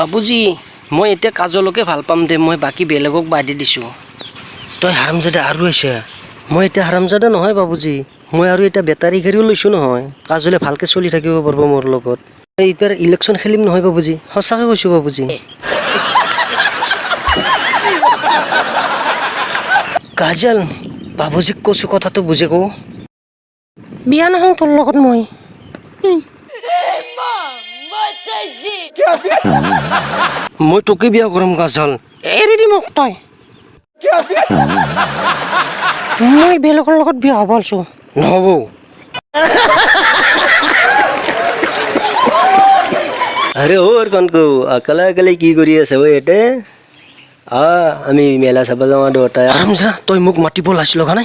বাবুজি মই এতিয়া কাজলকে ভাল পাম দে মই বাকী বেলেগক বাদি দিছোঁ তই হাৰামজাদা আৰু আছে মই এতিয়া হাৰামজাদা নহয় বাবুজি মই আৰু এতিয়া বেটাৰী গাড়ীও লৈছোঁ নহয় কাজলে ভালকৈ চলি থাকিব পাৰিব মোৰ লগত এতিয়া ইলেকশ্যন খেলিম নহয় বাবুজি সঁচাকৈ কৈছোঁ বাবুজি কাজল বাবুজিক কৈছোঁ কথাটো বুজে কওঁ বিয়া নহওঁ তোৰ লগত মই মই তোকে বিয়া কৰিম কাজল এৰি দি মোক তই মই বেলেগৰ লগত বিয়া হ'ব আছোঁ নহ'ব আৰে অ'ৰ কণকো অকলে অকলে কি কৰি আছে ঐ এতে আমি মেলা চাব যাওঁ দুটাই তই মোক মাতিব লাগিছিল কাৰণে